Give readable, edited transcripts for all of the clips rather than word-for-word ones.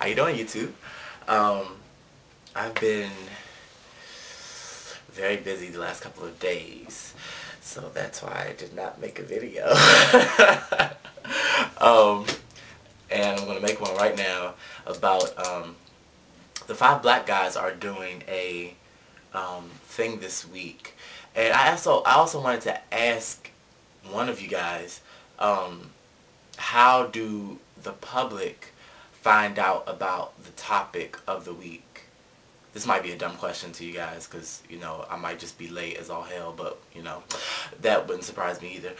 you doing, YouTube? I've been very busy the last couple of days, so that's why I did not make a video. um, and I'm gonna make one right now about the 5 black guys are doing a thing this week, and I also wanted to ask one of you guys, how do the public find out about the topic of the week? This might be a dumb question to you guys because, I might just be late as all hell, but, that wouldn't surprise me either.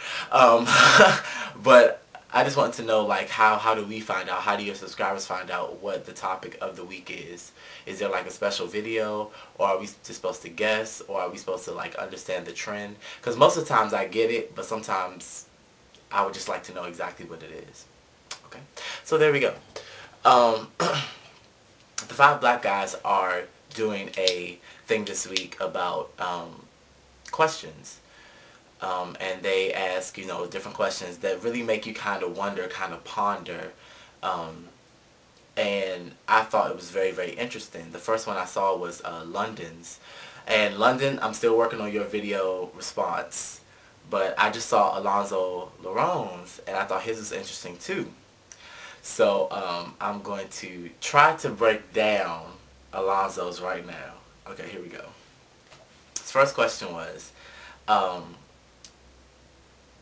But I just want to know, like, how do we find out? How do your subscribers find out what the topic of the week is? Is there, like, a special video, or are we just supposed to guess, or are we supposed to, like, understand the trend? Because most of the times I get it, but sometimes I would just like to know exactly what it is. Okay, so there we go. The 5 black guys are doing a thing this week about questions. And they ask, different questions that really make you kind of wonder, kind of ponder. And I thought it was very, very interesting. The first one I saw was London's. And London, I'm still working on your video response. But I just saw Alonzo Laron's, and I thought his was interesting too. So I'm going to try to break down Alonzo's right now. Okay, here we go. His first question was,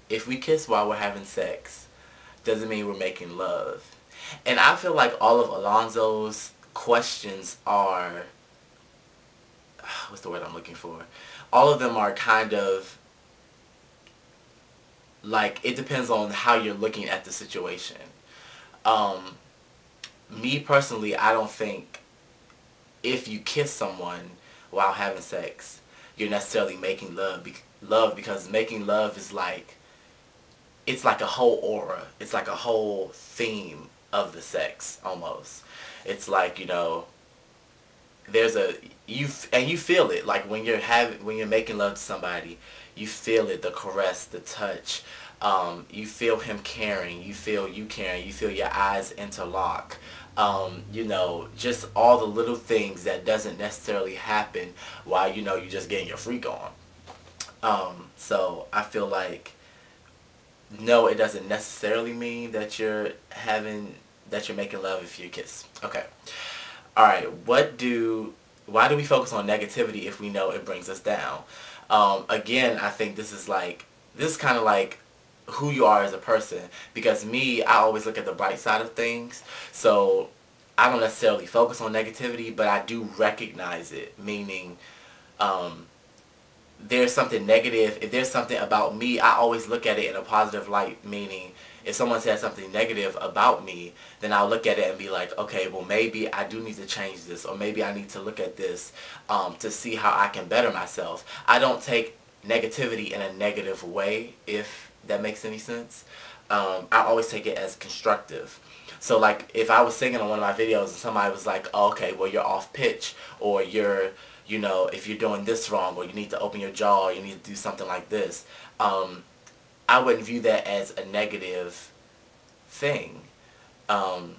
if we kiss while we're having sex, does it mean we're making love? And I feel like all of Alonzo's questions are, what's the word I'm looking for? All of them are kind of, like, it depends on how you're looking at the situation. Me personally, I don't think if you kiss someone while having sex, you're necessarily making love, because making love is like, it's like a whole aura. It's like a whole theme of the sex, almost. It's like, there's you feel it, like when you're making love to somebody, you feel it, the caress, the touch. You feel him caring, you feel you caring, you feel your eyes interlock. Just all the little things that doesn't necessarily happen while, you're just getting your freak on. So I feel like, no, it doesn't necessarily mean that you're making love if you kiss. Okay. Alright, why do we focus on negativity if we know it brings us down? Again, I think this is kind of like who you are as a person, because me, I always look at the bright side of things, so I don't necessarily focus on negativity, but I do recognize it, meaning there's something negative. If there's something about me, I always look at it in a positive light, meaning if someone says something negative about me, then I'll look at it and be like, okay, well, maybe I do need to change this, or maybe I need to look at this to see how I can better myself. I don't take negativity in a negative way, if that makes any sense. I always take it as constructive. So, like, if I was singing on one of my videos and somebody was like, oh, okay, well, you're off pitch, or you're, if you're doing this wrong, or you need to open your jaw, or you need to do something like this, I wouldn't view that as a negative thing. And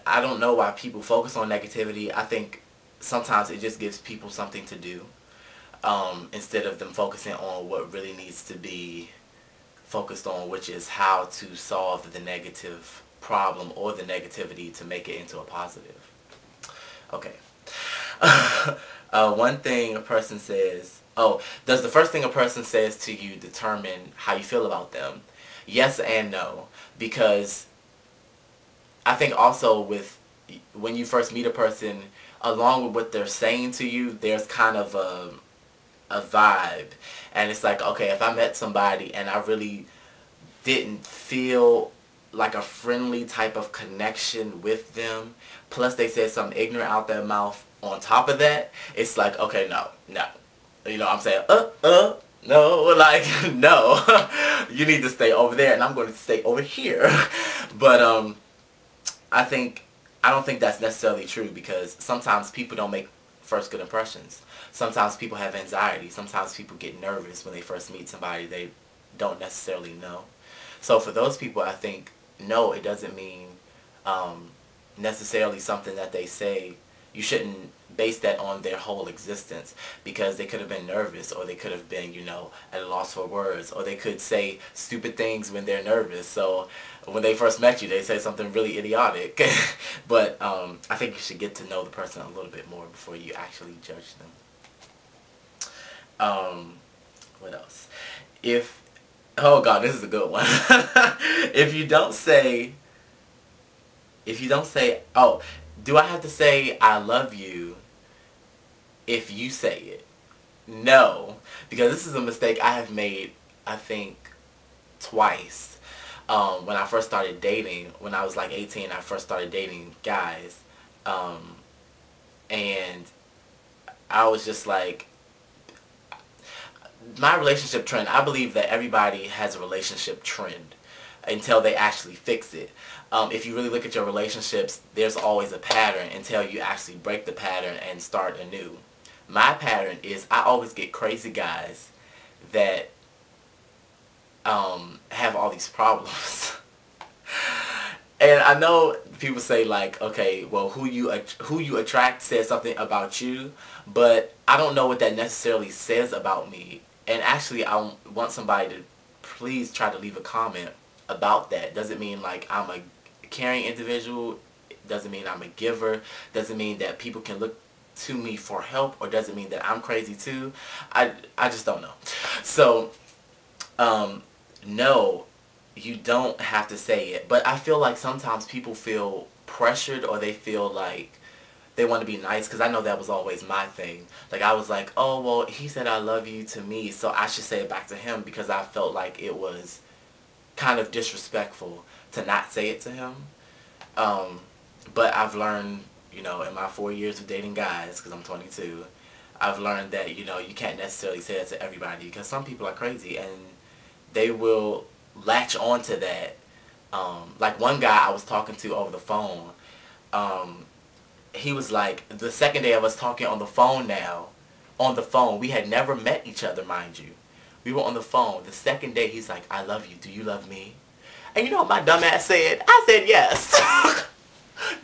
I don't know why people focus on negativity. I think sometimes it just gives people something to do, instead of them focusing on what really needs to be focused on, which is how to solve the negative problem or the negativity to make it into a positive. Okay. One thing a person says, does the first thing a person says to you determine how you feel about them? Yes and no, because I think also when you first meet a person, along with what they're saying to you, there's kind of a vibe. And it's like, okay, if I met somebody and I really didn't feel like a friendly type of connection with them, plus they said something ignorant out their mouth on top of that, it's like, okay, no. I'm saying, no, like, no. You need to stay over there, and I'm going to stay over here. But I don't think that's necessarily true, because sometimes people don't make first good impressions. Sometimes people have anxiety. Sometimes people get nervous when they first meet somebody they don't necessarily know. So for those people, I think, no, it doesn't mean necessarily something that they say. You shouldn't base that on their whole existence, because they could have been nervous, or they could have been, at a loss for words, or they could say stupid things when they're nervous. So when they first met you, they say something really idiotic. But I think you should get to know the person a little bit more before you actually judge them. What else? Oh God, this is a good one. If you don't say, oh, do I have to say I love you if you say it? No, because this is a mistake I have made, I think, twice. When I first started dating, when I was like 18, I first started dating guys. And I was just like, my relationship trend, I believe that everybody has a relationship trend until they actually fix it. If you really look at your relationships, there's always a pattern until you actually break the pattern and start anew. My pattern is I always get crazy guys that have all these problems. And I know people say like, okay, well, who you attract says something about you, but I don't know what that necessarily says about me. And actually, I want somebody to please try to leave a comment about that. Doesn't mean like I'm a caring individual. Doesn't mean I'm a giver. Doesn't mean that people can look to me for help, or doesn't mean that I'm crazy too. I just don't know. So, no, you don't have to say it. But I feel like sometimes people feel pressured, or they feel like they want to be nice, because I know that was always my thing. Like, I was like, oh, well, he said I love you to me, so I should say it back to him, because I felt like it was kind of disrespectful to not say it to him. But I've learned, in my 4 years of dating guys, because I'm 22, I've learned that, you can't necessarily say it to everybody, because some people are crazy, and they will latch on to that. Like one guy I was talking to over the phone, he was like, the second day of us talking on the phone we had never met each other, mind you. We were on the phone. The second day, he's like, I love you. Do you love me? And you know what my dumb ass said? I said yes.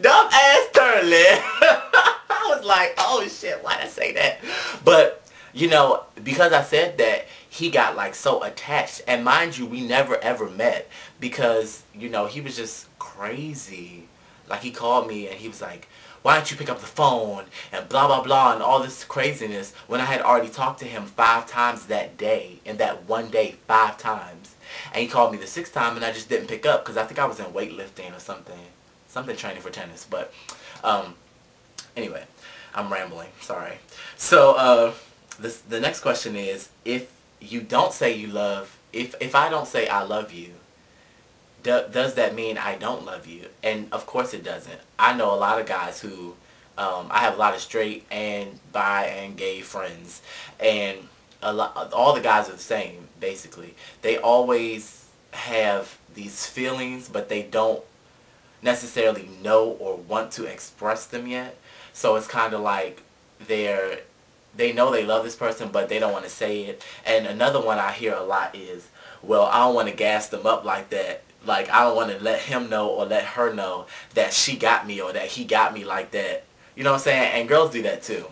Dumb ass Turley. I was like, oh shit, why'd I say that? But, because I said that, he got like so attached. And mind you, we never ever met, because, he was just crazy. Like, he called me and he was like, why don't you pick up the phone, and blah blah blah, and all this craziness, when I had already talked to him 5 times that day, in that one day, 5 times. And he called me the 6th time, and I just didn't pick up, because I think I was in weightlifting or something training for tennis. But anyway, I'm rambling, sorry. So the next question is, if you don't say you love, if I don't say I love you, does that mean I don't love you? And of course it doesn't. I know a lot of guys who, I have a lot of straight and bi and gay friends, and all the guys are the same, basically. They always have these feelings, but they don't necessarily know or want to express them yet. So it's kind of like they know they love this person, but they don't want to say it. And another one I hear a lot is, well, I don't want to gas them up like that. Like, I don't want to let him know or let her know that she got me, or that he got me like that. You know what I'm saying? And girls do that too.